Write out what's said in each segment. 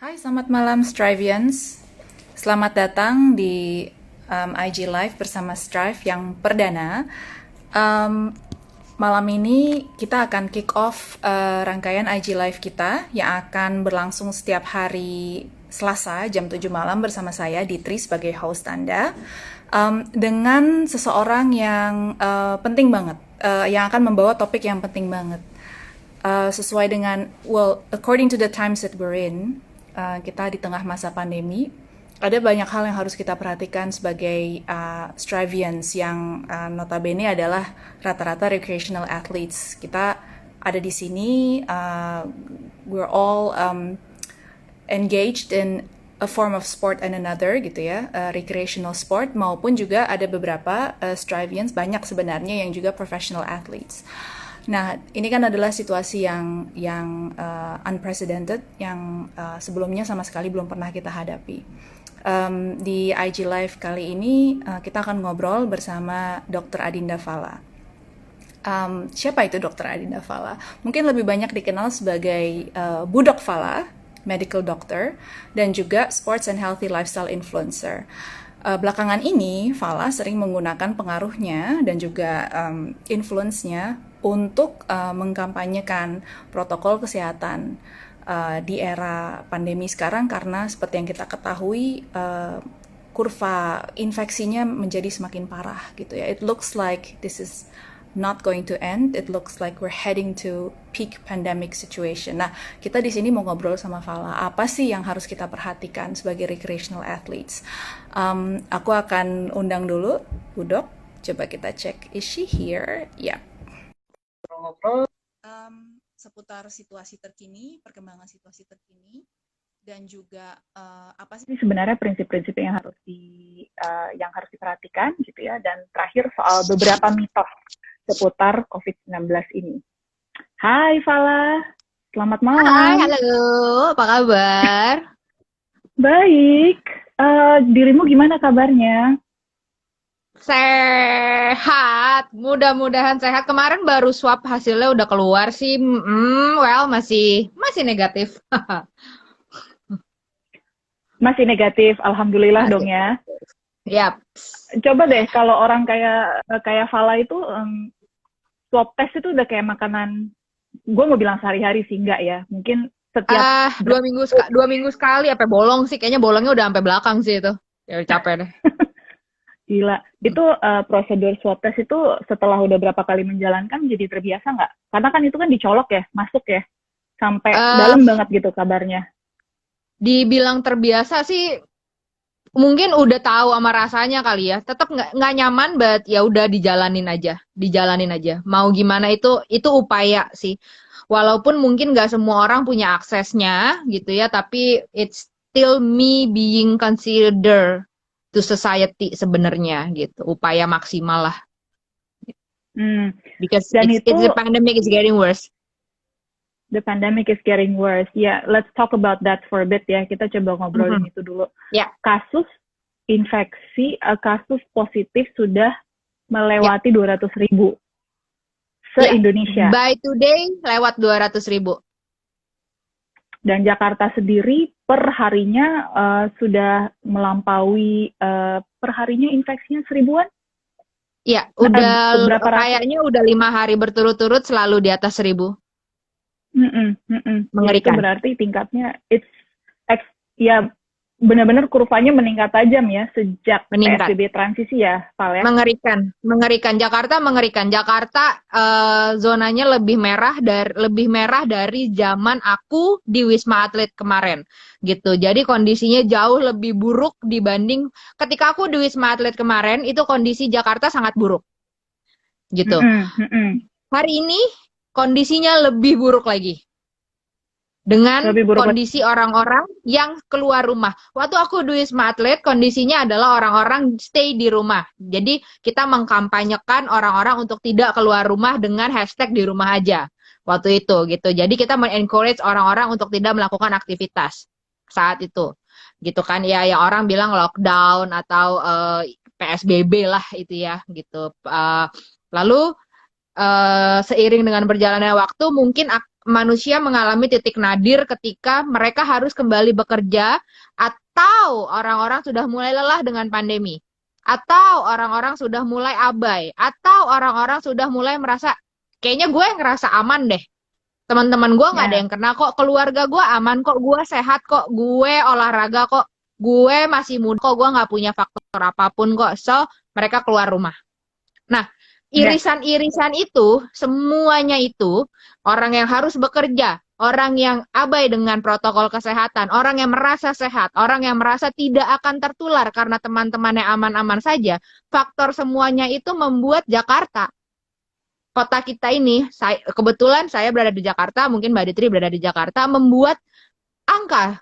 Hai, selamat malam Strivians. Selamat datang di IG Live bersama Strive yang perdana. Um, Malam ini kita akan kick off rangkaian IG Live kita yang akan berlangsung setiap hari Selasa jam 7 malam bersama saya Ditri sebagai host Anda. Dengan seseorang yang penting banget, yang akan membawa topik yang penting banget. Sesuai dengan, according to the times that we're in, kita di tengah masa pandemi, ada banyak hal yang harus kita perhatikan sebagai Strivians yang notabene adalah rata-rata recreational athletes. Kita ada di sini, we're all engaged in a form of sport and another gitu ya, recreational sport maupun juga ada beberapa Strivians, banyak sebenarnya yang juga professional athletes. Nah, ini kan adalah situasi yang unprecedented, yang sebelumnya sama sekali belum pernah kita hadapi. Di IG Live kali ini kita akan ngobrol bersama Dr. Adinda Fala. Siapa itu Dr. Adinda Fala? Mungkin lebih banyak dikenal sebagai Budok Fala, medical doctor, dan juga sports and healthy lifestyle influencer. Belakangan ini, Fala sering menggunakan pengaruhnya dan juga influence-nya untuk mengkampanyekan protokol kesehatan di era pandemi sekarang karena seperti yang kita ketahui kurva infeksinya menjadi semakin parah gitu ya. It looks like this is not going to end. It looks like we're heading to peak pandemic situation. Nah, kita di sini mau ngobrol sama Fala. Apa sih yang harus kita perhatikan sebagai recreational athletes? Aku akan undang dulu Budok. Coba kita cek. Is she here? Ya. Yeah. Ngobrol seputar situasi terkini, perkembangan situasi terkini, dan juga apa sih sebenarnya prinsip-prinsip yang harus diperhatikan gitu ya. Dan terakhir soal beberapa mitos seputar COVID-19 ini. Hai Fala, selamat malam. Hai, halo, apa kabar? Baik, dirimu gimana kabarnya? Sehat, mudah-mudahan sehat. Kemarin baru swab hasilnya udah keluar sih, masih negatif. Masih negatif, alhamdulillah Masih. Dong ya. Yap. Coba deh kalau orang kayak Fala itu swab test itu udah kayak makanan, gue mau bilang sehari-hari sih enggak ya, mungkin setiap 2 minggu sekali, apa bolong sih? Kayaknya bolongnya udah sampai belakang sih itu. Ya capek deh. Gila, itu prosedur swab test itu setelah udah berapa kali menjalankan jadi terbiasa nggak? Karena kan itu kan dicolok ya, masuk ya, sampai dalam banget gitu kabarnya. Dibilang terbiasa sih, mungkin udah tahu sama rasanya kali ya. Tetap nggak nyaman, but ya udah dijalanin aja. Mau gimana itu upaya sih. Walaupun mungkin nggak semua orang punya aksesnya gitu ya, tapi it's still me being considered to society sebenarnya gitu. Upaya maksimal lah. Because the pandemic is getting worse. The pandemic is getting worse. Yeah, let's talk about that for a bit ya. Kita coba ngobrolin itu dulu. Yeah. Kasus infeksi, kasus positif sudah melewati 200.000 se-Indonesia. By today lewat 200.000. Dan Jakarta sendiri per harinya sudah melampaui per harinya infeksinya 1.000-an. Iya, udah kayaknya udah 5 hari berturut-turut selalu di atas 1.000. Mengerikan. Itu berarti tingkatnya ya benar-benar kurvanya meningkat tajam ya sejak PSBB transisi ya, Pak ya. Mengerikan. Jakarta mengerikan. Jakarta zonanya lebih merah dari zaman aku di Wisma Atlet kemarin gitu. Jadi kondisinya jauh lebih buruk dibanding ketika aku di Wisma Atlet kemarin, itu kondisi Jakarta sangat buruk. Gitu. Hari ini kondisinya lebih buruk lagi. Dengan kondisi orang-orang yang keluar rumah. Waktu aku di Wisma Atlet, kondisinya adalah orang-orang stay di rumah. Jadi kita mengkampanyekan orang-orang untuk tidak keluar rumah dengan hashtag di rumah aja. Waktu itu gitu. Jadi kita men-encourage orang-orang untuk tidak melakukan aktivitas saat itu. Gitu kan ya, yang orang bilang lockdown atau PSBB lah itu ya gitu. Lalu seiring dengan berjalannya waktu mungkin manusia mengalami titik nadir ketika mereka harus kembali bekerja, atau orang-orang sudah mulai lelah dengan pandemi, atau orang-orang sudah mulai abai, atau orang-orang sudah mulai merasa kayaknya gue ngerasa aman deh. Teman-teman gue nggak ada Ya. yang kena kok, keluarga gue aman kok, gue sehat kok, gue olahraga kok, gue masih muda kok, gue nggak punya faktor apapun kok. So, mereka keluar rumah. Nah, Ya. irisan-irisan itu, semuanya itu, orang yang harus bekerja, orang yang abai dengan protokol kesehatan, orang yang merasa sehat, orang yang merasa tidak akan tertular karena teman-temannya aman-aman saja, faktor semuanya itu membuat Jakarta, kota kita ini, kebetulan saya berada di Jakarta, mungkin Mbak Ditri berada di Jakarta, membuat angka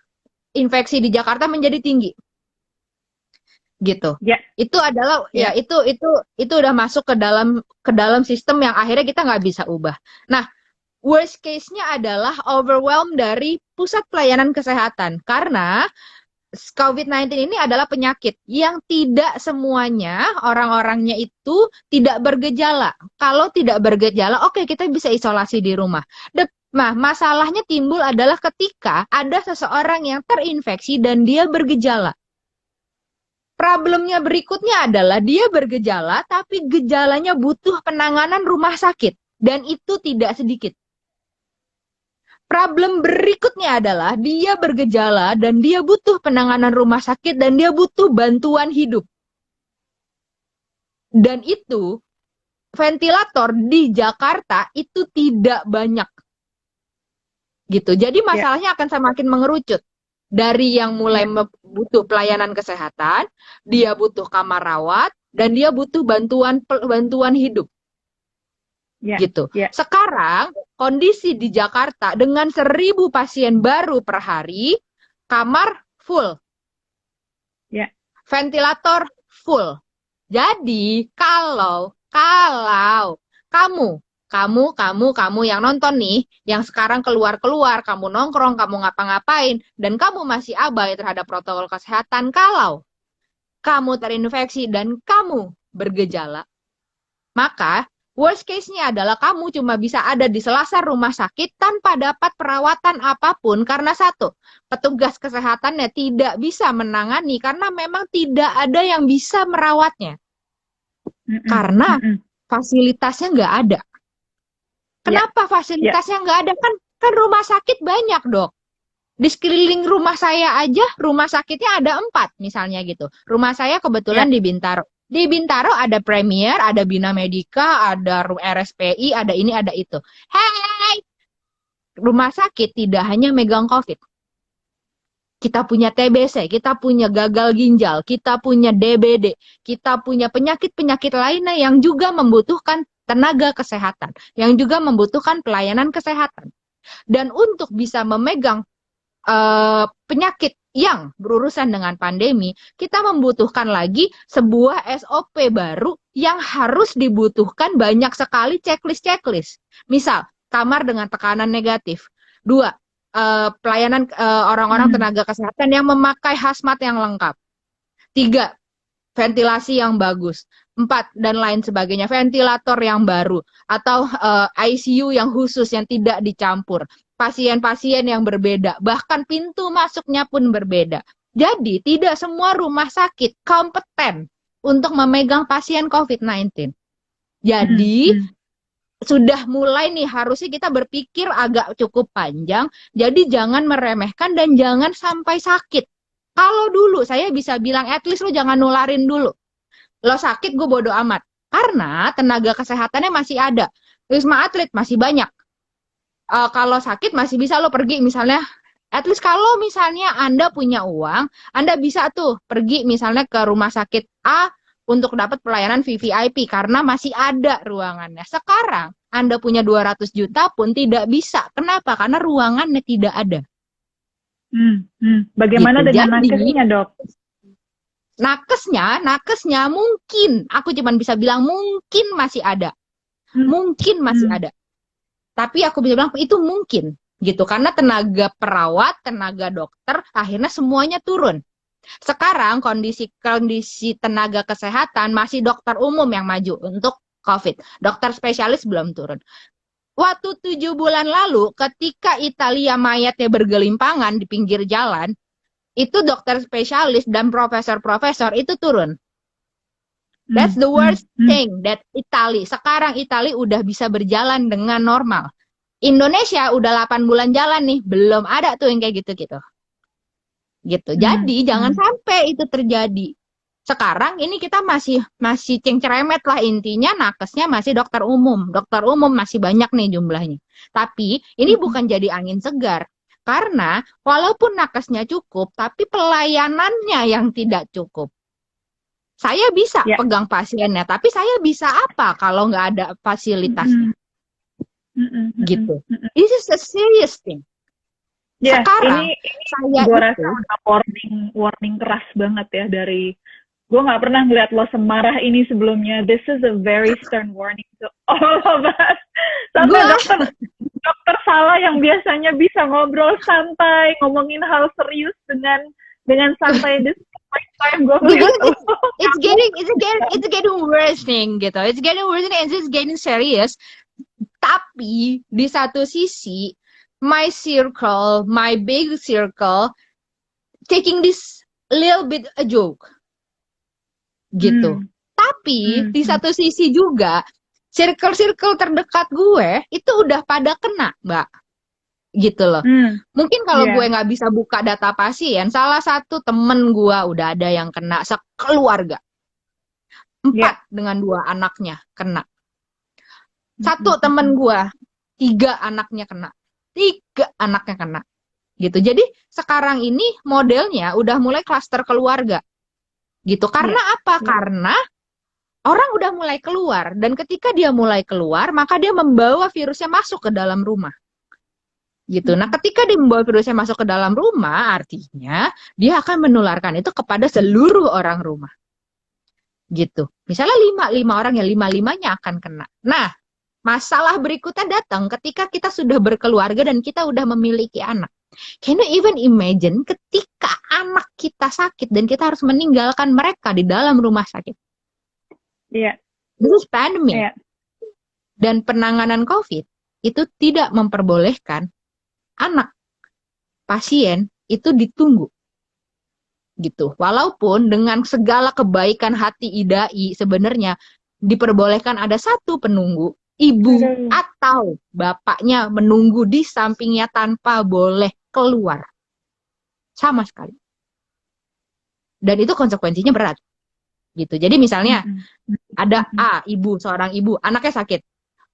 infeksi di Jakarta menjadi tinggi. Gitu. Ya. Itu adalah Ya. itu udah masuk ke dalam sistem yang akhirnya kita nggak bisa ubah. Nah, worst case-nya adalah overwhelm dari pusat pelayanan kesehatan karena COVID-19 ini adalah penyakit yang tidak semuanya orang-orangnya itu tidak bergejala. Kalau tidak bergejala, oke, kita bisa isolasi di rumah. Nah, masalahnya timbul adalah ketika ada seseorang yang terinfeksi dan dia bergejala. Problemnya berikutnya adalah dia bergejala, tapi gejalanya butuh penanganan rumah sakit. Dan itu tidak sedikit. Problem berikutnya adalah dia bergejala dan dia butuh penanganan rumah sakit dan dia butuh bantuan hidup. Dan itu, ventilator di Jakarta itu tidak banyak. Gitu. Jadi masalahnya akan semakin mengerucut. Dari yang mulai butuh pelayanan kesehatan, dia butuh kamar rawat, dan dia butuh bantuan hidup. Gitu. Sekarang kondisi di Jakarta dengan 1.000 pasien baru per hari, kamar full, ventilator full. Jadi kalau kamu yang nonton nih, yang sekarang keluar, kamu nongkrong, kamu ngapa-ngapain, dan kamu masih abai terhadap protokol kesehatan, kalau kamu terinfeksi dan kamu bergejala, maka worst case-nya adalah kamu cuma bisa ada di selasar rumah sakit tanpa dapat perawatan apapun karena satu, petugas kesehatannya tidak bisa menangani karena memang tidak ada yang bisa merawatnya. Karena fasilitasnya nggak ada. Kenapa fasilitasnya nggak ada? Kan rumah sakit banyak, Dok. Di sekeliling rumah saya aja, rumah sakitnya ada 4 misalnya gitu. Rumah saya kebetulan di Bintaro. Di Bintaro ada Premier, ada Bina Medica, ada RSPI, ada ini, ada itu. Hey! Rumah sakit tidak hanya megang COVID. Kita punya TBC, kita punya gagal ginjal, kita punya DBD, kita punya penyakit-penyakit lainnya yang juga membutuhkan tenaga kesehatan, yang juga membutuhkan pelayanan kesehatan. Dan untuk bisa memegang penyakit yang berurusan dengan pandemi, kita membutuhkan lagi sebuah SOP baru yang harus dibutuhkan banyak sekali checklist. Misal, kamar dengan tekanan negatif. 2, pelayanan orang-orang tenaga kesehatan yang memakai hazmat yang lengkap. 3, ventilasi yang bagus. 4, dan lain sebagainya. Ventilator yang baru. Atau ICU yang khusus, yang tidak dicampur. Pasien-pasien yang berbeda, bahkan pintu masuknya pun berbeda. Jadi, tidak semua rumah sakit kompeten untuk memegang pasien COVID-19. Jadi, sudah mulai nih, harusnya kita berpikir agak cukup panjang, jadi jangan meremehkan dan jangan sampai sakit. Kalau dulu, saya bisa bilang, at least lo jangan nularin dulu. Lo sakit, gue bodo amat. Karena tenaga kesehatannya masih ada. Wisma Atlet masih banyak. Kalau sakit masih bisa lo pergi misalnya, at least kalau misalnya Anda punya uang, Anda bisa tuh pergi misalnya ke rumah sakit A untuk dapat pelayanan VVIP karena masih ada ruangannya. Sekarang Anda punya 200 juta pun tidak bisa. Kenapa? Karena ruangannya tidak ada. Bagaimana Gitu. dengan Jadi, nakesnya, Dok? Nakesnya mungkin, aku cuma bisa bilang mungkin masih ada. Mungkin masih ada. Tapi aku bisa bilang itu mungkin gitu karena tenaga perawat, tenaga dokter akhirnya semuanya turun. Sekarang kondisi tenaga kesehatan masih dokter umum yang maju untuk COVID. Dokter spesialis belum turun. waktu 7 bulan lalu ketika Italia mayatnya bergelimpangan di pinggir jalan, itu dokter spesialis dan profesor-profesor itu turun. That's the worst thing that sekarang Italia udah bisa berjalan dengan normal. Indonesia udah 8 bulan jalan nih, belum ada tuh yang kayak gitu-gitu. Gitu. Jadi jangan sampai itu terjadi. Sekarang ini kita masih cengceremet lah, intinya nakesnya masih dokter umum. Dokter umum masih banyak nih jumlahnya. Tapi ini bukan jadi angin segar. Karena walaupun nakesnya cukup, tapi pelayanannya yang tidak cukup. Saya bisa pegang pasiennya, tapi saya bisa apa kalau nggak ada fasilitasnya? Gitu. This is a serious thing. Sekarang ini saya gue rasa udah warning keras banget ya dari gue nggak pernah ngeliat lo semarah ini sebelumnya. This is a very stern warning to all of us. Sampai dokter Salah yang biasanya bisa ngobrol santai, ngomongin hal serius dengan santai, this time gue it's getting worse thing gitu. It's getting worse and it's getting serious. Tapi di satu sisi my big circle taking this little bit a joke. Gitu. Tapi di satu sisi juga circle terdekat gue itu udah pada kena, Mbak. Gitu loh. Mungkin kalau gue nggak bisa buka data pasien, salah satu temen gue udah ada yang kena sekeluarga. 4 dengan 2 anaknya kena. Satu temen gue 3 anaknya kena. 3 anaknya kena. Gitu. Jadi sekarang ini modelnya udah mulai klaster keluarga. Gitu. Karena apa? Karena orang udah mulai keluar. Dan ketika dia mulai keluar, maka dia membawa virusnya masuk ke dalam rumah. Gitu. Nah, ketika dia membawa virusnya masuk ke dalam rumah, artinya dia akan menularkan itu kepada seluruh orang rumah. Gitu. Misalnya 5 orang ya 5-5-nya akan kena. Nah, masalah berikutnya datang ketika kita sudah berkeluarga dan kita udah memiliki anak. Can you even imagine ketika anak kita sakit dan kita harus meninggalkan mereka di dalam rumah sakit? Iya. This is pandemic. Yeah. Dan penanganan COVID itu tidak memperbolehkan anak pasien itu ditunggu. Gitu. Walaupun dengan segala kebaikan hati idai sebenarnya diperbolehkan ada satu penunggu, ibu atau bapaknya menunggu di sampingnya tanpa boleh keluar. Sama sekali. Dan itu konsekuensinya berat. Gitu. Jadi misalnya ada seorang ibu, anaknya sakit.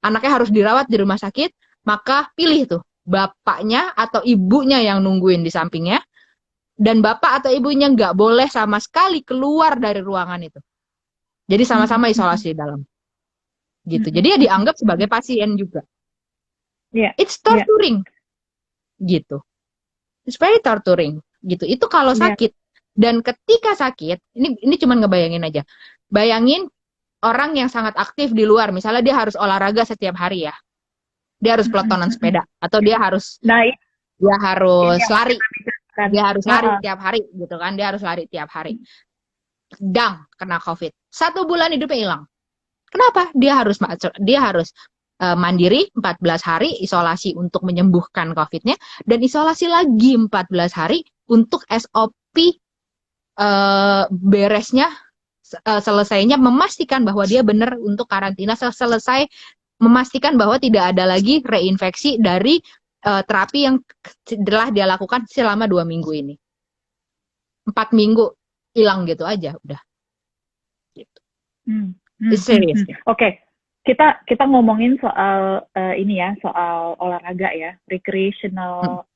Anaknya harus dirawat di rumah sakit, maka pilih tuh bapaknya atau ibunya yang nungguin di sampingnya, dan bapak atau ibunya nggak boleh sama sekali keluar dari ruangan itu. Jadi sama-sama isolasi di dalam. Gitu. Jadi ya dianggap sebagai pasien juga. It's torturing. Gitu. It's very torturing. Gitu. Itu kalau sakit. Dan ketika sakit, ini cuma ngebayangin aja. Bayangin orang yang sangat aktif di luar, misalnya dia harus olahraga setiap hari ya. Dia harus pelotonan sepeda atau dia harus lari. Dia harus lari tiap hari gitu kan. Dia harus lari tiap hari. Dang, kena COVID. 1 bulan hidupnya hilang. Kenapa? Dia harus mandiri 14 hari isolasi untuk menyembuhkan COVID-nya dan isolasi lagi 14 hari untuk SOP beresnya selesainya memastikan bahwa dia benar untuk karantina selesai, memastikan bahwa tidak ada lagi reinfeksi dari terapi yang telah dia lakukan selama 2 minggu ini. 4 minggu hilang gitu aja udah. Gitu. Serius. Oke. Kita ngomongin soal ini ya, soal olahraga ya, recreational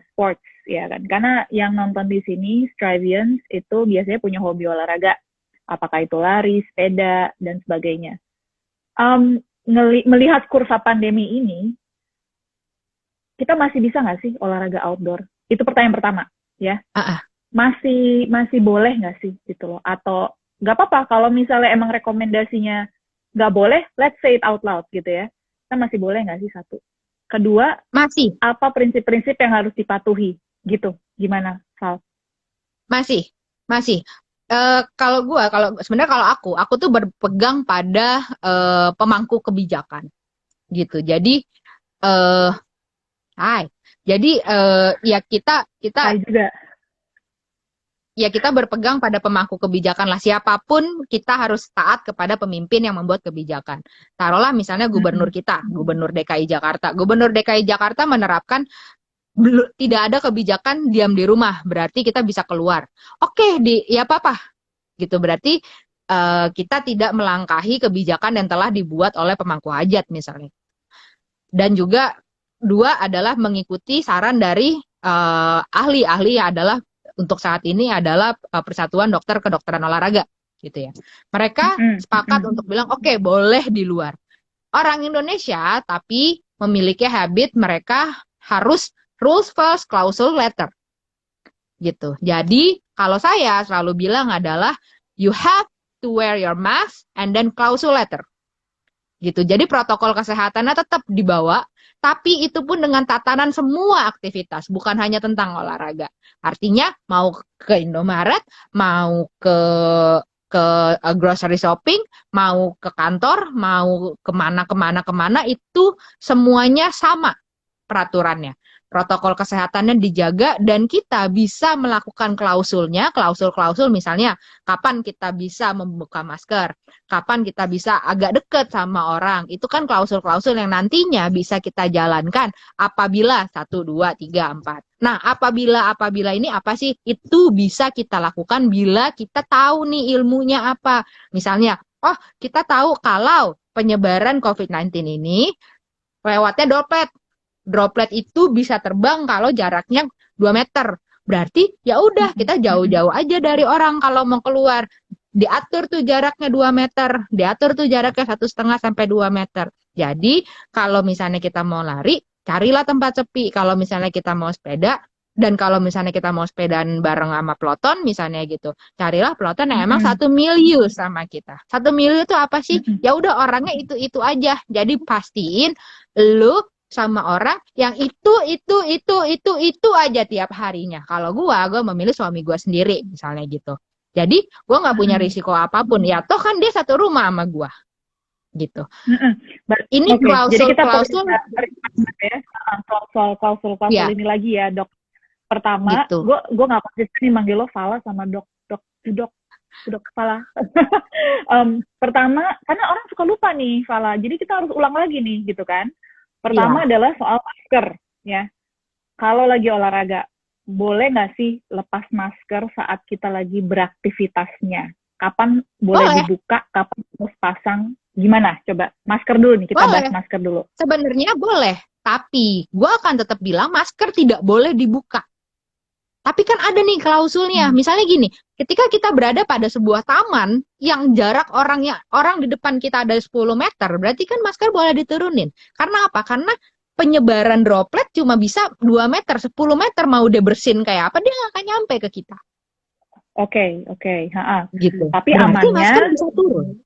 sports ya kan. Karena yang nonton di sini Strivians itu biasanya punya hobi olahraga. Apakah itu lari, sepeda dan sebagainya. Melihat kurva pandemi ini, kita masih bisa nggak sih olahraga outdoor? Itu pertanyaan pertama, ya. Masih boleh nggak sih gitu loh? Atau nggak apa-apa kalau misalnya emang rekomendasinya nggak boleh, let's say it out loud gitu ya. Kita masih boleh nggak sih? 1. Kedua, masih. Apa prinsip-prinsip yang harus dipatuhi gitu? Gimana, Sal? Masih. Kalau aku tuh berpegang pada pemangku kebijakan gitu. Jadi eh hai. Jadi ya kita Saya juga. ya kita berpegang pada pemangku kebijakan lah. Siapapun kita harus taat kepada pemimpin yang membuat kebijakan. Taruhlah misalnya gubernur kita, gubernur DKI Jakarta. Gubernur DKI Jakarta menerapkan tidak ada kebijakan diam di rumah, berarti kita bisa keluar. Oke, ya apa-apa. Gitu berarti kita tidak melangkahi kebijakan yang telah dibuat oleh pemangku hajat misalnya. Dan juga dua adalah mengikuti saran dari ahli adalah untuk saat ini adalah Persatuan Dokter Kedokteran Olahraga gitu ya. Mereka sepakat untuk bilang oke, boleh di luar. Orang Indonesia tapi memiliki habit mereka harus rules first, klausul later. Gitu. Jadi kalau saya selalu bilang adalah you have to wear your mask and then klausul later. Gitu. Jadi protokol kesehatannya tetap dibawa, tapi itu pun dengan tatanan semua aktivitas, bukan hanya tentang olahraga. Artinya mau ke Indomaret, mau ke grocery shopping, mau ke kantor, mau kemana, itu semuanya sama peraturannya. Protokol kesehatannya dijaga dan kita bisa melakukan klausulnya, klausul-klausul misalnya kapan kita bisa membuka masker, kapan kita bisa agak dekat sama orang. Itu kan klausul-klausul yang nantinya bisa kita jalankan apabila 1, 2, 3, 4. Nah, apabila ini apa sih? Itu bisa kita lakukan bila kita tahu nih ilmunya apa. Misalnya, oh kita tahu kalau penyebaran COVID-19 ini lewatnya droplet. Droplet itu bisa terbang kalau jaraknya 2 meter. Berarti ya udah kita jauh-jauh aja dari orang kalau mau keluar. Diatur tuh jaraknya 2 meter, diatur tuh jaraknya 1,5 sampai 2 meter. Jadi kalau misalnya kita mau lari, carilah tempat sepi. Kalau misalnya kita mau sepeda, dan kalau misalnya kita mau sepedaan bareng sama peloton misalnya gitu, carilah peloton yang emang 1 milieu sama kita. 1 milieu itu apa sih? Ya udah orangnya itu aja. Jadi pastiin lu sama orang yang itu aja tiap harinya. Kalau gue memilih suami gue sendiri misalnya gitu. Jadi gue nggak punya risiko apapun. Ya toh kan dia satu rumah sama gue gitu. Ini klausul ya, soal klausul ini lagi ya dok. Pertama, gitu. gue nggak konsisten nih manggil lo Fala sama dok kepala. Pertama, karena orang suka lupa nih Fala. Jadi kita harus ulang lagi nih gitu kan. Pertama adalah soal masker, ya. Kalau lagi olahraga, boleh nggak sih lepas masker saat kita lagi beraktivitasnya? Kapan boleh dibuka, kapan harus pasang? Gimana? Coba masker dulu nih, kita bahas masker dulu. Sebenarnya boleh, tapi gue akan tetap bilang masker tidak boleh dibuka. Tapi kan ada nih klausulnya. Misalnya gini, ketika kita berada pada sebuah taman yang jarak orang di depan kita ada 10 meter, berarti kan masker boleh diturunin. Karena apa? Karena penyebaran droplet cuma bisa 2 meter, 10 meter mau dia bersin kayak apa, dia nggak akan nyampe ke kita. Oke. Gitu. Tapi berarti amannya masker bisa turun.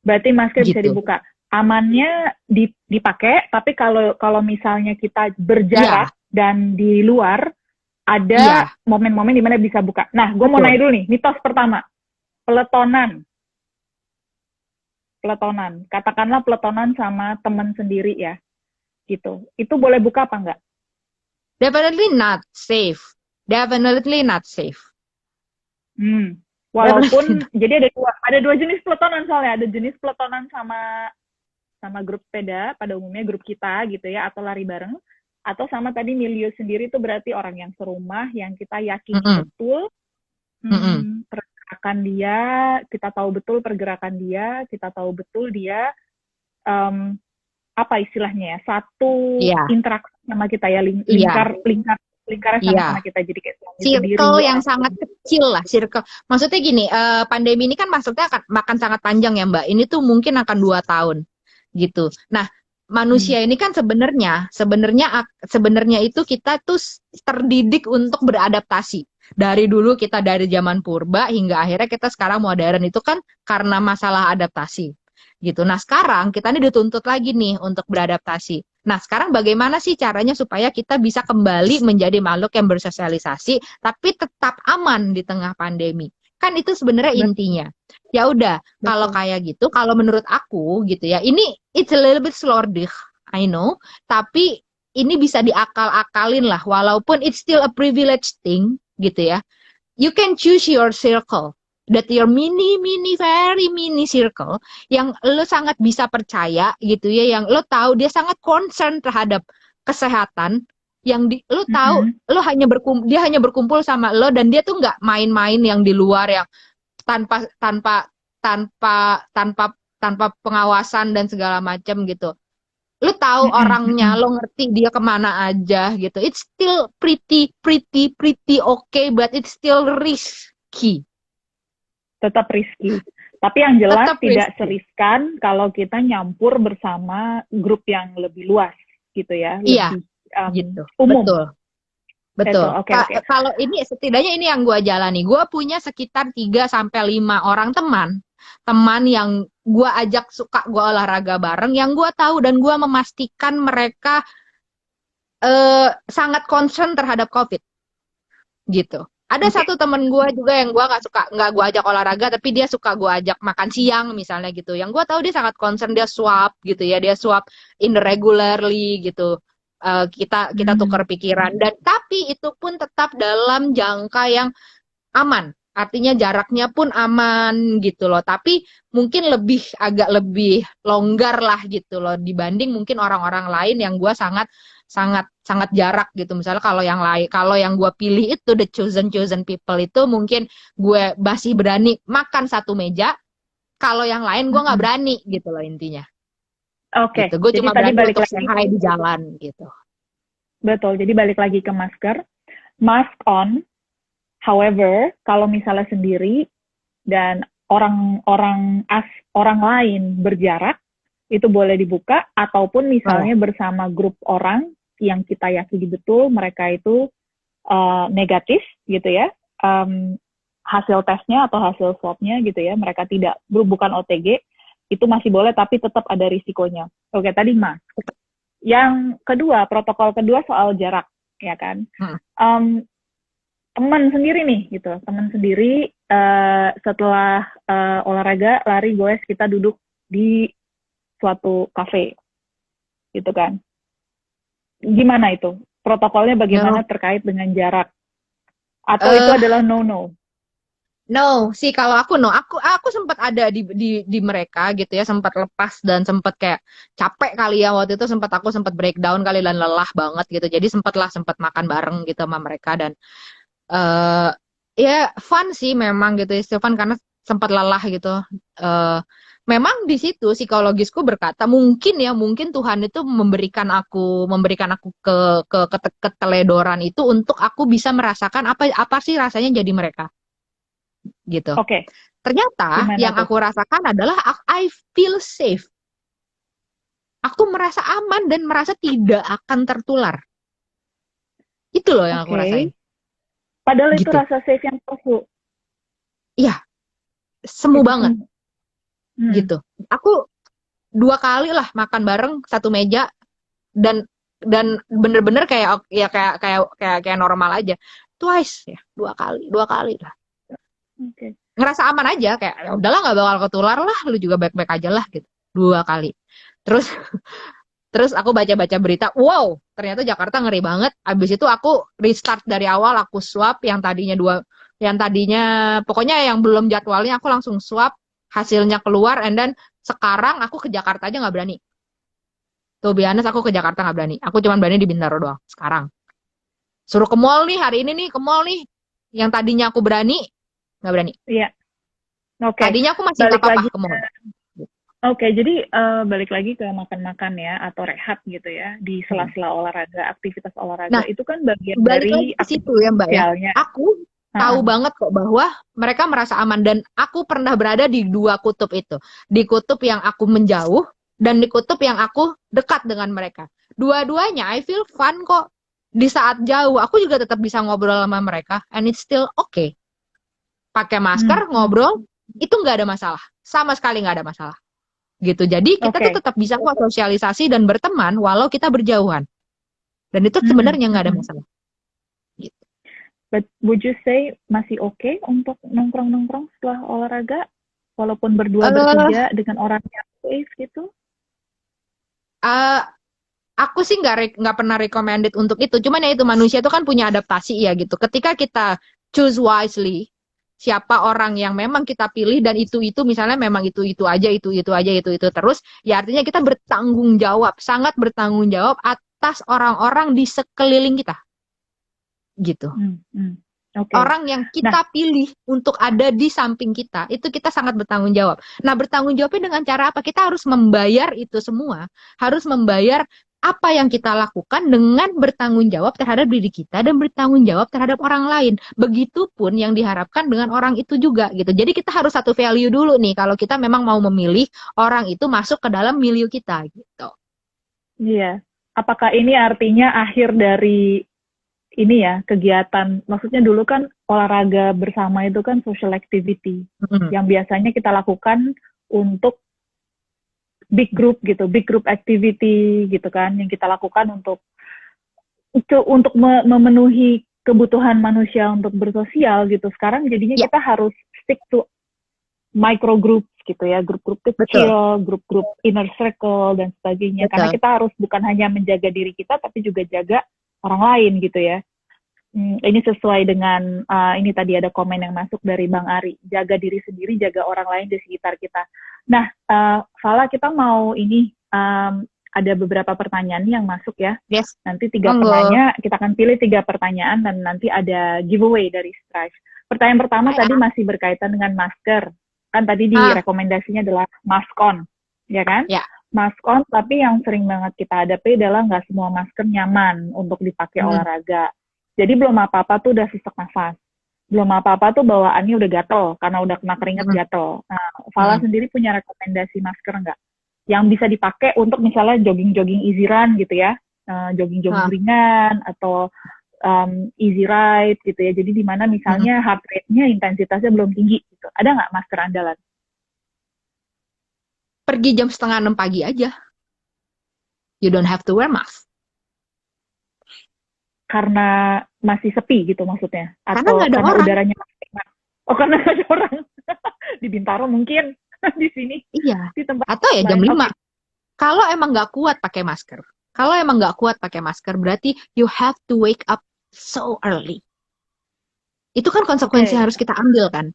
Berarti masker bisa dibuka. Amannya dipakai, tapi kalau misalnya kita berjarak dan di luar, ada momen-momen di mana bisa buka. Nah, gue mau nanya dulu nih, mitos pertama. Peletonan. Katakanlah peletonan sama teman sendiri ya. Gitu. Itu boleh buka apa enggak? Definitely not safe. Walaupun jadi ada dua jenis peletonan soalnya. Ada jenis peletonan sama grup sepeda, pada umumnya grup kita gitu ya, atau lari bareng. Atau sama tadi milieu sendiri itu berarti orang yang serumah, yang kita yakin betul pergerakan dia, kita tahu betul pergerakan dia, kita tahu betul dia apa istilahnya ya, satu interaksi sama kita ya, lingkarnya sama kita, jadi kayak circle yang sangat kecil lah, circle. Maksudnya gini, pandemi ini kan maksudnya akan sangat panjang ya Mbak. Ini tuh mungkin akan 2 tahun gitu. Nah, manusia ini kan sebenarnya itu kita tuh terdidik untuk beradaptasi. Dari dulu kita dari zaman purba hingga akhirnya kita sekarang modern itu kan karena masalah adaptasi. Gitu. Nah, sekarang kita ini dituntut lagi nih untuk beradaptasi. Nah, sekarang bagaimana sih caranya supaya kita bisa kembali menjadi makhluk yang bersosialisasi tapi tetap aman di tengah pandemi? Kan itu sebenarnya intinya. Ya udah, kalau kayak gitu, kalau menurut aku gitu ya, ini it's a little bit slordig. I know, tapi ini bisa diakal-akalin lah, walaupun it's still a privilege thing, gitu ya. You can choose your circle, that your very mini circle, yang lo sangat bisa percaya, gitu ya, yang lo tahu dia sangat concern terhadap kesehatan, yang lo tahu dia hanya berkumpul sama lo, dan dia tuh nggak main-main yang di luar, yang tanpa tanpa tanpa tanpa tanpa pengawasan dan segala macam gitu. Lu tahu orangnya, lo ngerti dia kemana aja gitu. It's still pretty okay, but it's still risky. Tetap risky. Tapi yang jelas Tetap tidak risky. seriskan kalau kita nyampur bersama grup yang lebih luas gitu ya. Iya, Lebih gitu. umum. Betul. Oke. Kalau ini setidaknya ini yang gue jalani. Gue punya sekitar 3-5 orang teman yang gue ajak suka gue olahraga bareng, yang gue tahu dan gue memastikan mereka sangat concern terhadap COVID gitu. Ada satu temen gue juga yang gue nggak gue ajak olahraga, tapi dia suka gue ajak makan siang misalnya gitu. Yang gue tahu dia sangat concern, dia swab gitu ya, dia swab irregularly gitu. Kita tukar pikiran, dan tapi itu pun tetap dalam jangka yang aman. Artinya jaraknya pun aman gitu loh, tapi mungkin agak lebih longgar lah gitu loh dibanding mungkin orang-orang lain yang gue sangat jarak gitu. Misalnya kalau yang gue pilih itu the chosen people itu, mungkin gue masih berani makan satu meja, kalau yang lain gue nggak berani gitu loh intinya. Oke. Gitu. Gue cuma berani untuk lagi say di jalan gitu. Betul. Jadi balik lagi ke masker, mask on. However, kalau misalnya sendiri dan orang lain berjarak, itu boleh dibuka, ataupun misalnya bersama grup orang yang kita yakini betul mereka itu negatif gitu ya, hasil tesnya atau hasil swabnya gitu ya, mereka bukan OTG, itu masih boleh, tapi tetap ada risikonya. Oke, tadi Mas. Yang kedua, protokol kedua soal jarak, ya kan? Teman sendiri nih gitu, setelah olahraga lari goes, kita duduk di suatu kafe gitu kan, gimana itu protokolnya, bagaimana terkait dengan jarak, atau itu adalah no sih kalau aku sempat ada di mereka gitu ya, sempat lepas dan sempat kayak capek kali ya waktu itu, aku sempat breakdown kali dan lelah banget gitu, jadi sempat makan bareng gitu sama mereka, dan ya fun sih memang gitu, fun karena sempat lelah gitu. Memang di situ psikologisku berkata, mungkin Tuhan itu memberikan aku keteledoran itu untuk aku bisa merasakan apa sih rasanya jadi mereka gitu. Oke. Ternyata gimana yang tuh? aku rasakan adalah I feel safe. Aku merasa aman dan merasa tidak akan tertular. Itu loh yang aku rasain. Padahal gitu. itu rasa safe yang palsu. Iya, semu banget. Gitu. Aku 2 kali lah makan bareng satu meja, dan bener-bener kayak normal aja. Twice ya, 2 kali lah. Ngerasa aman aja, kayak ya udahlah nggak bakal ketular lah, lu juga baik-baik aja lah gitu. 2 kali. Terus aku baca-baca berita, wow, ternyata Jakarta ngeri banget. Abis itu aku restart dari awal, aku swab yang tadinya pokoknya yang belum jadwalnya aku langsung swab, hasilnya keluar, and then sekarang aku ke Jakarta aja nggak berani. Tuh biasa aku ke Jakarta nggak berani. Aku cuma berani di Bintaro doang sekarang. Suruh ke mall nih, hari ini nih ke mall nih. Yang tadinya aku berani, nggak berani. Iya. Oke. Tadinya aku masih nggak apa-apa ke mall. Oke, jadi balik lagi ke makan-makan ya, atau rehat gitu ya, di sela-sela olahraga, aktivitas olahraga. Nah, itu kan bagian dari situ ya Mbak ya. Aku tahu banget kok bahwa mereka merasa aman, dan aku pernah berada di 2 kutub itu. Di kutub yang aku menjauh, dan di kutub yang aku dekat dengan mereka. Dua-duanya I feel fun kok. Di saat jauh, aku juga tetap bisa ngobrol sama mereka, and it's still okay. Pakai masker, ngobrol, itu nggak ada masalah. Sama sekali nggak ada masalah. Gitu. Jadi kita tuh tetap bisa kok sosialisasi dan berteman walau kita berjauhan. Dan itu sebenarnya nggak ada masalah. Gitu. But would you say masih okay untuk nongkrong-nongkrong setelah olahraga, walaupun berdua bertiga dengan orang yang safe gitu? Aku sih nggak pernah recommended untuk itu. Cuman ya itu manusia itu kan punya adaptasi ya gitu. Ketika kita choose wisely, siapa orang yang memang kita pilih dan itu misalnya memang itu aja itu terus, ya artinya kita bertanggung jawab, sangat bertanggung jawab atas orang-orang di sekeliling kita, gitu. Oke. Orang yang kita pilih untuk ada di samping kita, itu kita sangat bertanggung jawab. Nah, bertanggung jawabnya dengan cara apa? Kita harus membayar itu semua. Harus membayar apa yang kita lakukan dengan bertanggung jawab terhadap diri kita dan bertanggung jawab terhadap orang lain. Begitupun yang diharapkan dengan orang itu juga gitu. Jadi kita harus satu value dulu nih kalau kita memang mau memilih orang itu masuk ke dalam milieu kita gitu. Iya. Apakah ini artinya akhir dari ini ya, kegiatan, maksudnya dulu kan olahraga bersama itu kan social activity, yang biasanya kita lakukan untuk big group gitu, big group activity gitu kan, yang kita lakukan untuk memenuhi kebutuhan manusia untuk bersosial gitu. Sekarang jadinya kita harus stick to micro groups gitu ya, grup-grup kecil, grup-grup inner circle dan sebagainya. Karena kita harus bukan hanya menjaga diri kita, tapi juga jaga orang lain gitu ya. Ini sesuai dengan ini tadi ada komen yang masuk dari Bang Ari, jaga diri sendiri, jaga orang lain di sekitar kita. Nah, Fala, kita mau ini ada beberapa pertanyaan yang masuk ya. Yes. Nanti 3 penanya, kita akan pilih 3 pertanyaan dan nanti ada giveaway dari Strive. Pertanyaan pertama tadi masih berkaitan dengan masker. Kan tadi di rekomendasinya adalah mask on, ya kan? Ya. Mask on, tapi yang sering banget kita hadapi adalah nggak semua masker nyaman untuk dipakai olahraga. Jadi belum apa-apa tuh udah sesak nafas. Belum apa-apa tuh bawaannya udah gatel, karena udah kena keringat gatel. Nah, Fala sendiri punya rekomendasi masker nggak? Yang bisa dipakai untuk misalnya jogging-jogging easy run gitu ya, jogging-jogging ringan, atau easy ride gitu ya. Jadi di mana misalnya heart rate-nya, intensitasnya belum tinggi gitu. Ada nggak masker andalan? Pergi jam 5:30 pagi aja. You don't have to wear mask. Karena masih sepi gitu maksudnya? Karena Atau nggak ada karena orang. udaranya masih enak? Oh, karena nggak ada orang. Di Bintaro mungkin, di sini. Iya. Di tempat Atau ya jam 5. Okay. Kalau emang nggak kuat pakai masker. Kalau emang nggak kuat pakai masker, berarti you have to wake up so early. Itu kan konsekuensi yang harus kita ambil kan.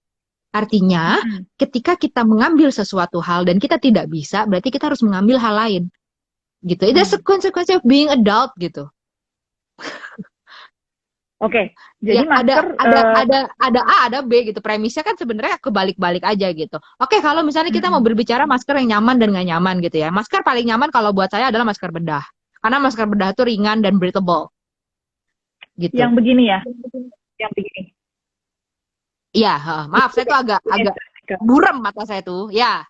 Artinya, ketika kita mengambil sesuatu hal dan kita tidak bisa, berarti kita harus mengambil hal lain. Gitu. Itu konsekuensi of being adult gitu. Oke, jadi ya, masker ada A, ada B gitu. Premisnya kan sebenarnya kebalik-balik aja gitu. Oke, kalau misalnya kita mau berbicara masker yang nyaman dan nggak nyaman gitu ya. Masker paling nyaman kalau buat saya adalah masker bedah. Karena masker bedah itu ringan dan breathable. Gitu. Yang begini ya? Yang begini. Iya, maaf saya tuh agak buram mata saya tuh. Ya.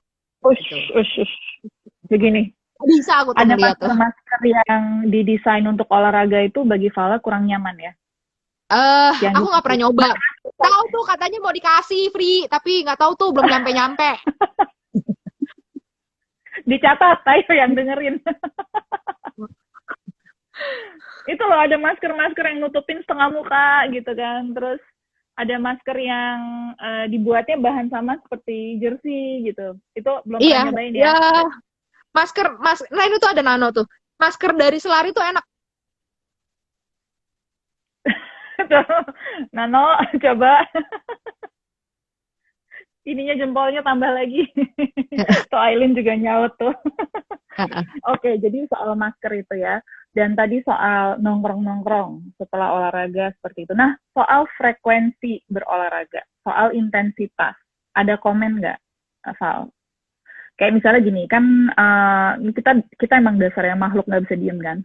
Begini. Bisa aku tuh ada ngeliat tuh. Masker yang didesain untuk olahraga itu bagi Fala kurang nyaman ya? Aku nggak pernah nyoba. Tahu tuh katanya mau dikasih free, tapi nggak tahu tuh belum nyampe-nyampe. Dicatat, ayo yang dengerin. Itu loh, ada masker-masker yang nutupin setengah muka gitu kan. Terus ada masker yang dibuatnya bahan sama seperti jersey gitu. Itu belum pernah nyobain ya? Iya. Masker, nah ini tuh ada nano tuh. Masker dari Selari tuh enak. Nano, coba. Ininya jempolnya tambah lagi. Tuh Aileen juga nyaut tuh. Oke, jadi soal masker itu ya. Dan tadi soal nongkrong-nongkrong setelah olahraga seperti itu. Nah, soal frekuensi berolahraga, soal intensitas, ada komen nggak, Val? Kayak misalnya gini, kan kita emang dasarnya makhluk nggak bisa diem kan.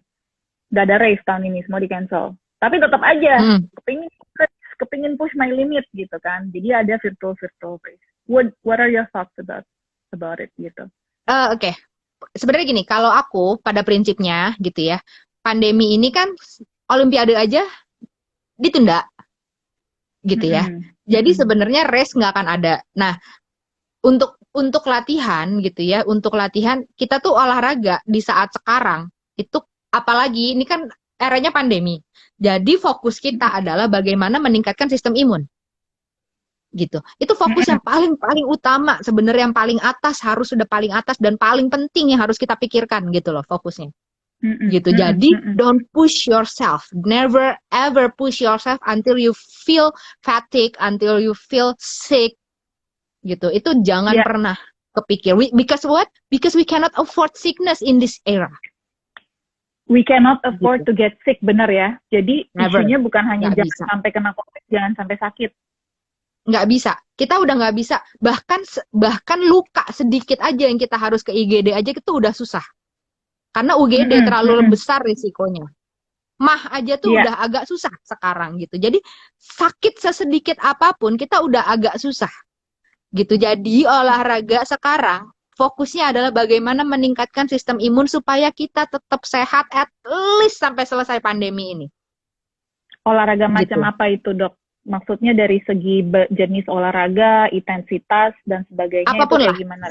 Nggak ada race tahun ini, semua di cancel. Tapi tetap aja, kepingin push my limit gitu kan. Jadi ada virtual race. What are your thoughts about it gitu? Oke. Sebenarnya gini, kalau aku pada prinsipnya gitu ya, pandemi ini kan Olimpiade aja ditunda gitu ya. Jadi sebenarnya race nggak akan ada. Nah, untuk latihan gitu ya, untuk latihan kita tuh olahraga di saat sekarang itu, apalagi ini kan eranya pandemi. Jadi fokus kita adalah bagaimana meningkatkan sistem imun. Gitu. Itu fokus yang paling utama sebenarnya, yang paling atas, harus sudah paling atas dan paling penting yang harus kita pikirkan gitu loh fokusnya. gitu. Jadi don't push yourself, never ever push yourself until you feel fatigue, until you feel sick gitu. Itu jangan Yeah. pernah kepikir. Because what? Because we cannot afford sickness in this era. We cannot afford to get sick, benar ya. Jadi Never. isunya bukan hanya Nggak jangan bisa. sampai kena COVID, jangan sampai sakit. Nggak bisa. Kita udah nggak bisa. Bahkan luka sedikit aja yang kita harus ke IGD aja itu udah susah. Karena UGD terlalu besar risikonya. Mah aja tuh udah agak susah sekarang gitu. Jadi sakit sesedikit apapun kita udah agak susah gitu. Jadi olahraga sekarang fokusnya adalah bagaimana meningkatkan sistem imun supaya kita tetap sehat at least sampai selesai pandemi ini. Olahraga macam Gitu. apa itu, Dok? Maksudnya dari segi jenis olahraga, intensitas dan sebagainya, Apapun itu kayak lah gimana?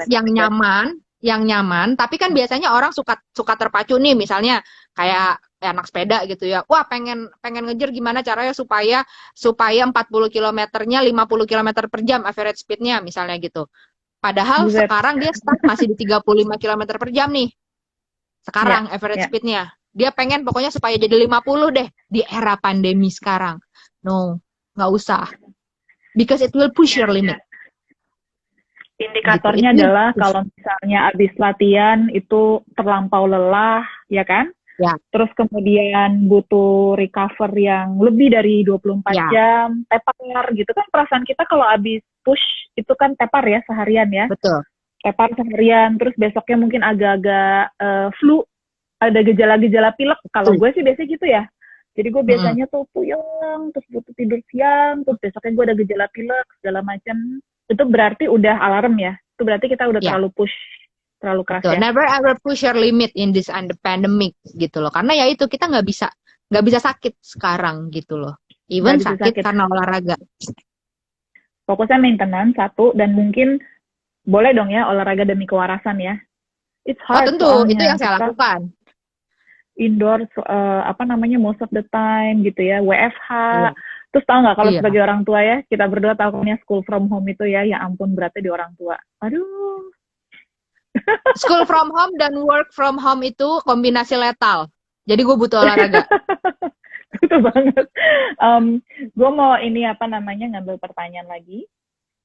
yang nyaman, tapi kan biasanya orang suka terpacu nih, misalnya kayak anak sepeda gitu ya. Wah, pengen ngejar gimana caranya supaya 40 kilometernya 50 kilometer per jam average speed-nya misalnya gitu. Padahal Buset. sekarang dia start masih di 35 kilometer per jam nih. Sekarang average speed-nya. Dia pengen pokoknya supaya jadi 50 deh di era pandemi sekarang. No, nggak usah. Because it will push your limit. Indikatornya Gitu. adalah kalau misalnya habis latihan itu terlampau lelah, ya kan? Ya. Terus kemudian butuh recover yang lebih dari 24 jam, tepar gitu kan, perasaan kita kalau habis push itu kan tepar ya seharian ya. Betul. Tepar seharian, terus besoknya mungkin agak-agak flu, ada gejala-gejala pilek. Kalau gue sih biasanya gitu ya. Jadi gue biasanya tuh puyeng, terus butuh tidur siang, terus besoknya gue ada gejala pilek, segala macam. Itu berarti udah alarm ya. Itu berarti kita udah terlalu push, terlalu keras ya. Never ever push your limit in this pandemic gitu loh. Karena ya itu kita nggak bisa sakit sekarang gitu loh. Even sakit karena olahraga. Fokusnya maintenance satu, dan mungkin boleh dong ya olahraga demi kewarasan ya. It's hard. Oh tentu, itu yang saya lakukan. Indoor, most of the time gitu ya, WFH. Terus tahu nggak kalau sebagai orang tua ya, kita berdua tahunya school from home itu ya ampun beratnya di orang tua. Aduh. School from home dan work from home itu kombinasi letal. Jadi gue butuh olahraga. Betul banget. Gue mau ngambil pertanyaan lagi.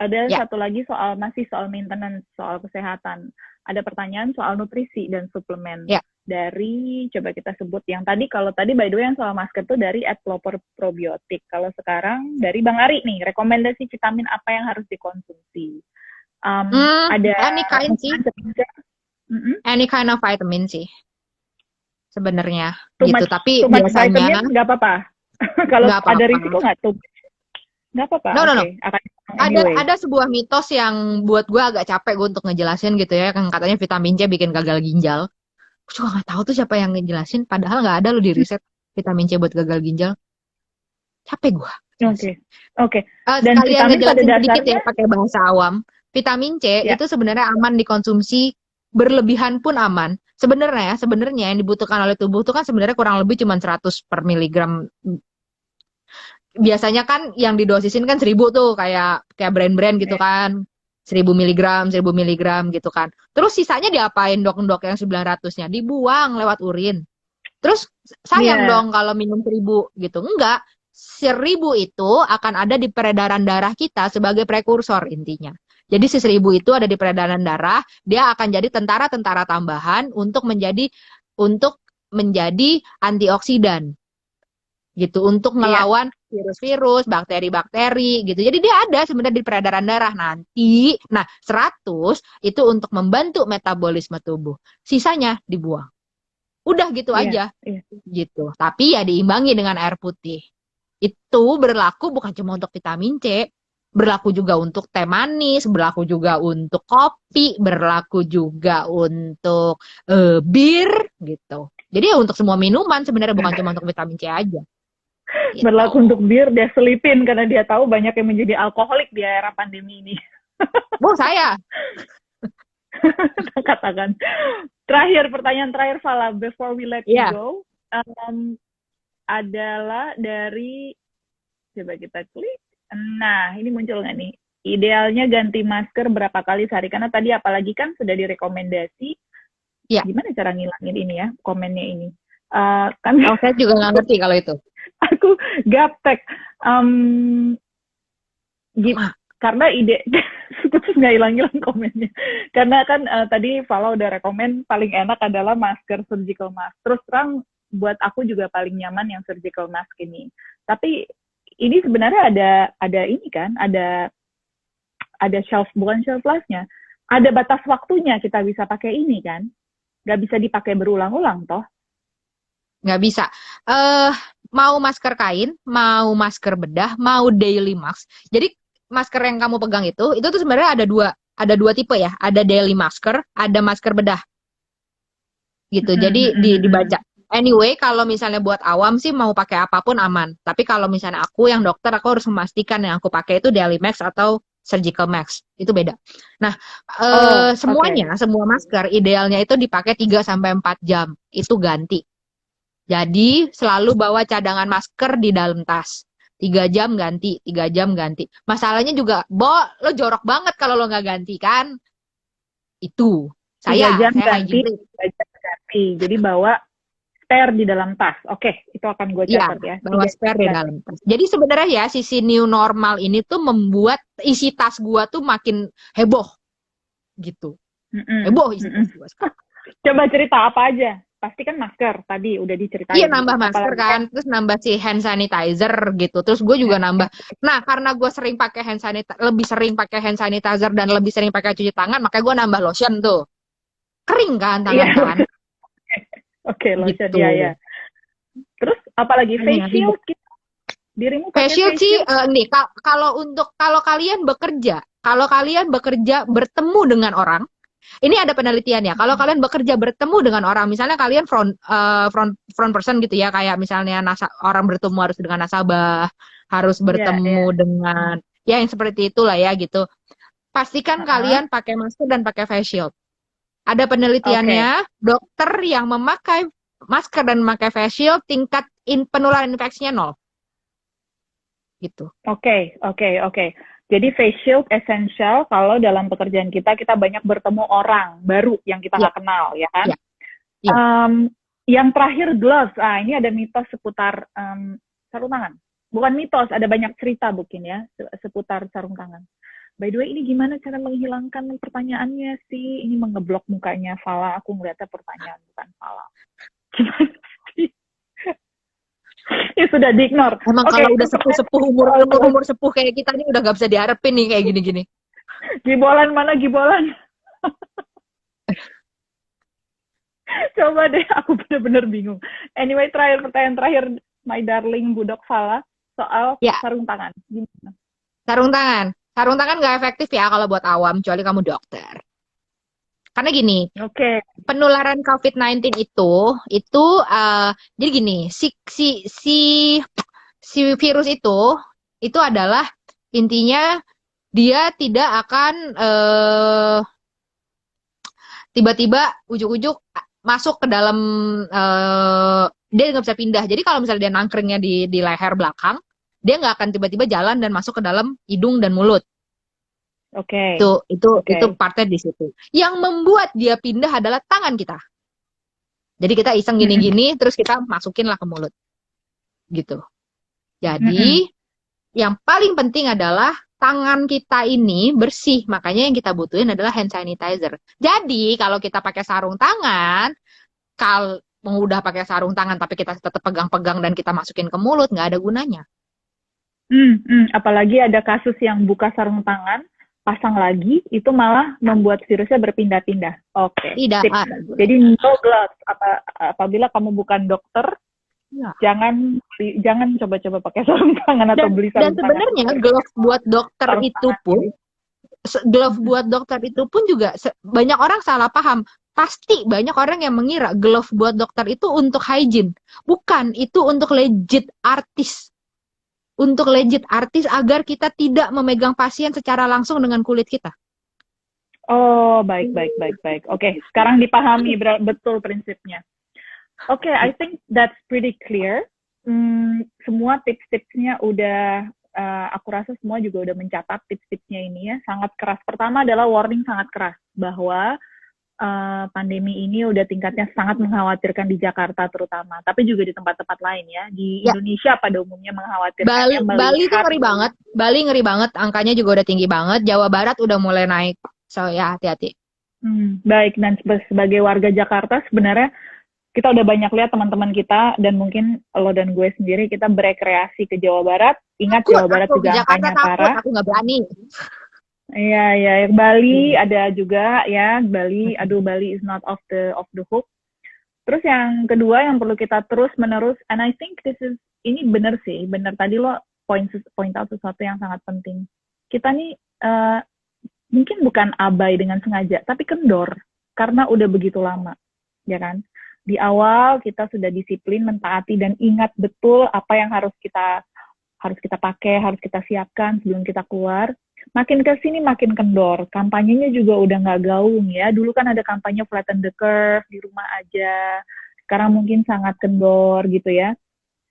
Ada satu lagi masih soal maintenance, soal kesehatan. Ada pertanyaan soal nutrisi dan suplemen. Dari, coba kita sebut yang tadi, kalau tadi by the way yang soal masker tuh dari @proper_probiotik. Kalau sekarang dari Bang Ari nih, rekomendasi vitamin apa yang harus dikonsumsi? Ada any kind sih. Any kind of vitamin sih. Sebenarnya gitu, tapi biasanya nggak apa-apa. Kalau ada risiko nggak tuh? Nggak apa-apa. No. Ada sebuah mitos yang buat gue agak capek gue untuk ngejelasin gitu ya, yang katanya vitamin C bikin gagal ginjal. Gue juga nggak tahu tuh siapa yang ngejelasin, padahal nggak ada lo di riset vitamin C buat gagal ginjal. Capek gue. Oke. Dan sekalian ngejelasin sedikit ya pakai bahasa awam. Vitamin C itu sebenarnya aman dikonsumsi, berlebihan pun aman. Sebenarnya yang dibutuhkan oleh tubuh itu kan sebenarnya kurang lebih cuma 100 per miligram. Biasanya kan yang didosisin kan 1000 tuh, kayak brand-brand gitu kan. 1000 miligram gitu kan. Terus sisanya diapain dok yang 900-nya? Dibuang lewat urin. Terus sayang dong kalau minum 1000 gitu. Enggak. 1000 itu akan ada di peredaran darah kita sebagai prekursor intinya. Jadi si 1000 itu ada di peredaran darah, dia akan jadi tentara-tentara tambahan untuk menjadi antioksidan. Gitu, untuk melawan virus-virus, bakteri-bakteri gitu. Jadi dia ada sebenarnya di peredaran darah nanti. Nah, 100 itu untuk membantu metabolisme tubuh. Sisanya dibuang. Udah gitu aja. Gitu. Tapi ya diimbangi dengan air putih. Itu berlaku bukan cuma untuk vitamin C, berlaku juga untuk teh manis, berlaku juga untuk kopi, berlaku juga untuk bir gitu. Jadi ya untuk semua minuman sebenarnya, bukan cuma untuk vitamin C aja. Gitu. Berlaku untuk bir, dia selipin karena dia tahu banyak yang menjadi alkoholik di era pandemi ini. Saya. Katakan. Pertanyaan terakhir Fala, before we let you go, adalah dari, coba kita klik. Nah, ini muncul nggak nih? Idealnya ganti masker berapa kali sehari? Karena tadi apalagi kan sudah direkomendasi Ya. Gimana cara ngilangin ini ya, komennya ini? Kan Oh, saya juga nggak ngerti kalau itu. aku gaptek. Karena ide terus nggak hilang-hilang komennya. Karena kan tadi Fala udah rekomen paling enak adalah masker surgical mask. Terus terang buat aku juga paling nyaman yang surgical mask ini. Tapi ini sebenarnya ada ini kan, ada shelf, bukan shelf life-nya. Ada batas waktunya kita bisa pakai ini kan. Nggak bisa dipakai berulang-ulang toh. Nggak bisa. Mau masker kain, mau masker bedah, mau daily mask. Jadi masker yang kamu pegang itu tuh sebenarnya ada dua tipe ya. Ada daily masker, ada masker bedah. Gitu. Jadi dibaca. Anyway, kalau misalnya buat awam sih mau pakai apapun aman. Tapi kalau misalnya aku yang dokter, aku harus memastikan yang aku pakai itu daily mask atau surgical mask. Itu beda. Nah, semuanya, semua masker idealnya itu dipakai 3-4 jam. Itu ganti. Jadi selalu bawa cadangan masker di dalam tas. 3 jam ganti, 3 jam ganti. Masalahnya juga, lo jorok banget kalau lo nggak ganti kan? Itu. 3 jam saya ganti, 3 jam ganti. Jadi bawa spare di dalam tas. Oke, itu akan gue catat ya. Bawa spare di dalam tas. Jadi sebenarnya ya sisi new normal ini tuh membuat isi tas gua tuh makin heboh. Gitu. Heboh isi tas gua sekarang. Coba cerita apa aja? Pasti kan masker tadi udah diceritain. Iya, nambah masker kan, terus nambah si hand sanitizer gitu. Terus gue juga nambah. Nah, karena gue sering pakai lebih sering pakai hand sanitizer dan lebih sering pakai cuci tangan, makanya gue nambah lotion tuh. Kering kan tangan kan? Oke, lotion gitu. ya. Terus apalagi face shield? Dirimu pakai face shield sih nih kalau kalian bekerja bertemu dengan orang. Ini ada penelitian ya. Kalau kalian bekerja bertemu dengan orang, misalnya kalian front person gitu ya, kayak misalnya orang bertemu harus dengan nasabah, harus bertemu dengan ya yang seperti itulah ya gitu. Pastikan kalian pakai masker dan pakai face shield. Ada penelitiannya, dokter yang memakai masker dan memakai face shield tingkat penularan infeksinya 0. Gitu. Oke. Jadi face shield essential kalau dalam pekerjaan kita banyak bertemu orang baru yang kita nggak kenal, ya kan? Yang terakhir gloves. Ini ada mitos seputar sarung tangan. Bukan mitos, ada banyak cerita mungkin ya seputar sarung tangan. By the way, ini gimana cara menghilangkan pertanyaannya sih? Ini mengeblok mukanya Fala. Aku ngeliatnya pertanyaan bukan Fala. Gimana sih? Ya sudah di-ignore. Emang kalau udah sepuh-sepuh umur sepuh kayak kita ini udah gak bisa diharapin nih kayak gini-gini. Gibolan mana gibolan? Coba deh, aku bener-bener bingung. Anyway, pertanyaan terakhir, my darling Budok Fala, soal sarung tangan. Gimana? Sarung tangan gak efektif ya kalau buat awam, kecuali kamu dokter. Karena gini, penularan COVID-19 itu jadi gini, si virus itu adalah intinya dia tidak akan tiba-tiba ujuk-ujuk masuk ke dalam dia nggak bisa pindah. Jadi kalau misalnya dia nangkringnya di leher belakang, dia nggak akan tiba-tiba jalan dan masuk ke dalam hidung dan mulut. Itu partnya di situ. Yang membuat dia pindah adalah tangan kita. Jadi kita iseng gini-gini, terus kita masukin lah ke mulut. Gitu. Jadi, yang paling penting adalah tangan kita ini bersih. Makanya yang kita butuhin adalah hand sanitizer. Jadi, kalau kita pakai sarung tangan, kalau udah pakai sarung tangan tapi kita tetap pegang-pegang dan kita masukin ke mulut, nggak ada gunanya. Apalagi ada kasus yang buka sarung tangan, pasang lagi, itu malah membuat virusnya berpindah-pindah. Tidak ada. Jadi no gloves. Apabila kamu bukan dokter, jangan coba-coba pakai sarung tangan atau beli sarung tangan. Dan sebenarnya glove buat dokter itu pun juga banyak orang salah paham. Pasti banyak orang yang mengira glove buat dokter itu untuk hygiene. Bukan, itu untuk legit artis. Untuk legit artis agar kita tidak memegang pasien secara langsung dengan kulit kita. Oh, baik. Oke, sekarang dipahami betul prinsipnya. Oke, I think that's pretty clear. Semua tips-tipsnya udah, aku rasa semua juga udah mencatat tips-tipsnya ini ya, sangat keras. Pertama adalah warning sangat keras, bahwa pandemi ini udah tingkatnya sangat mengkhawatirkan di Jakarta terutama, tapi juga di tempat-tempat lain ya. Di Ya, Indonesia pada umumnya Bali, mengkhawatirkannya Bali tuh melihat. ngeri banget. Bali ngeri banget, angkanya juga udah tinggi banget. Jawa Barat udah mulai naik. So ya hati-hati. Baik, dan sebagai warga Jakarta sebenarnya kita udah banyak lihat teman-teman kita dan mungkin lo dan gue sendiri kita berekreasi ke Jawa Barat. Ingat Takut, Jawa Barat aku ke juga Jakarta angkanya takut, parah. aku nggak berani. Iya, ya, Bali ada juga ya. Bali, aduh Bali is not off the hook. Terus yang kedua yang perlu kita terus menerus, and I think ini benar sih, benar tadi lo point out sesuatu yang sangat penting. Kita nih mungkin bukan abai dengan sengaja, tapi kendor karena udah begitu lama, ya kan? Di awal kita sudah disiplin, mentaati dan ingat betul apa yang harus kita pakai, harus kita siapkan sebelum kita keluar. Makin ke sini makin kendor. Kampanyenya juga udah nggak gaung ya. Dulu kan ada kampanye flatten the curve, di rumah aja. Sekarang mungkin sangat kendor gitu ya.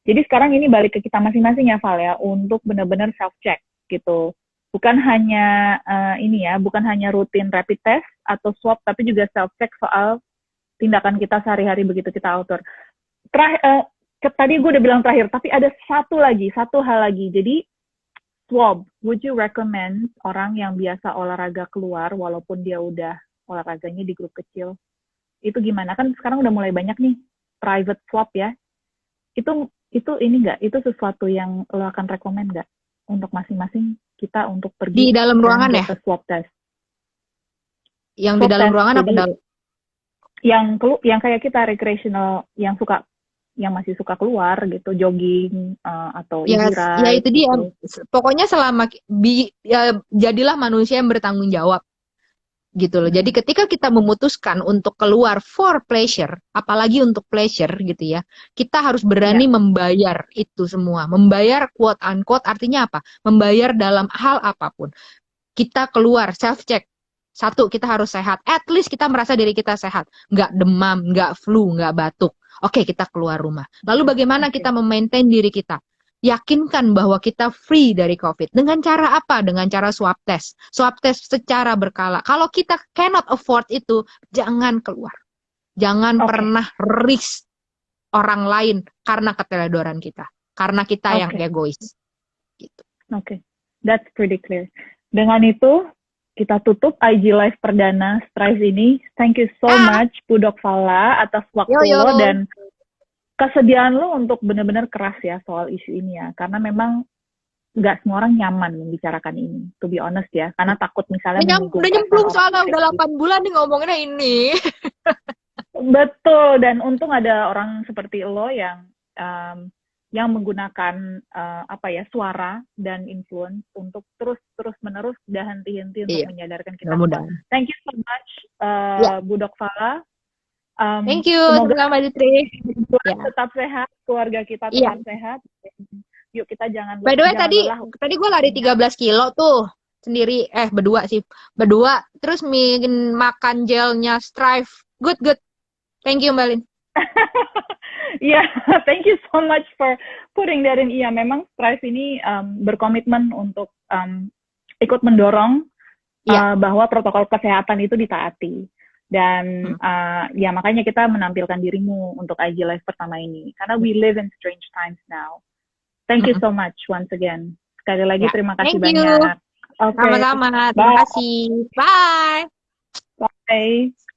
Jadi sekarang ini balik ke kita masing-masing ya Val ya, untuk benar-benar self-check gitu. Bukan hanya bukan hanya rutin rapid test atau swab, tapi juga self-check soal tindakan kita sehari-hari begitu kita outdoor. Tadi gue udah bilang terakhir, tapi ada satu hal lagi. Jadi swab, would you recommend orang yang biasa olahraga keluar, walaupun dia udah olahraganya di grup kecil, itu gimana? Kan sekarang udah mulai banyak nih private swab ya. Itu ini nggak? Itu sesuatu yang lo akan rekomend nggak untuk masing-masing kita untuk pergi Di dalam ruangan ya? swab test? Yang Swab di dalam test, ruangan apa jadi dalam? yang kayak kita recreational, yang masih suka keluar gitu, jogging atau Ya, easy ya ride itu dia. gitu. Pokoknya selama jadilah manusia yang bertanggung jawab gitu loh. Jadi ketika kita memutuskan untuk keluar for pleasure, apalagi untuk pleasure gitu ya, kita harus berani membayar itu semua. Membayar quote unquote artinya apa? Membayar dalam hal apapun. Kita keluar self check. Satu, kita harus sehat. At least kita merasa diri kita sehat. Nggak demam, nggak flu, nggak batuk. Oke, kita keluar rumah. Lalu bagaimana kita memaintain diri kita? Yakinkan bahwa kita free dari COVID. Dengan cara apa? Dengan cara swab test. Swab test secara berkala. Kalau kita cannot afford itu, jangan keluar. Jangan pernah risk orang lain karena keteledoran kita. Karena kita yang egois. Gitu. Oke, that's pretty clear. Dengan itu, kita tutup IG Live perdana Strive ini. Thank you so much, Budok Fala, atas waktu lo dan kesediaan lo untuk benar-benar keras ya soal isu ini ya. Karena memang nggak semua orang nyaman membicarakan ini, to be honest ya. Karena takut misalnya udah nyemplung soalnya udah 8 bulan nih ngomonginnya ini. Betul, dan untung ada orang seperti lo yang menggunakan suara dan influence untuk terus menerus dan henti-henti untuk menyadarkan kita semua. Thank you so much, Budok Fala. Thank you, semoga Mbak Ditri. Tetap sehat, keluarga kita tetap sehat. Yuk kita jangan. By the way, tadi gue lari 13 kilo tuh sendiri, berdua sih, terus makan gelnya Strive, good. Thank you, Mbak Lin. Yeah, thank you so much for putting that in. Iya, memang Strive ini berkomitmen untuk ikut mendorong bahwa protokol kesehatan itu ditaati. Dan ya makanya kita menampilkan dirimu untuk IG Live pertama ini. Karena we live in strange times now. Thank you so much once again. Sekali lagi terima kasih banyak. Sama-sama. Terima kasih. Bye. Bye.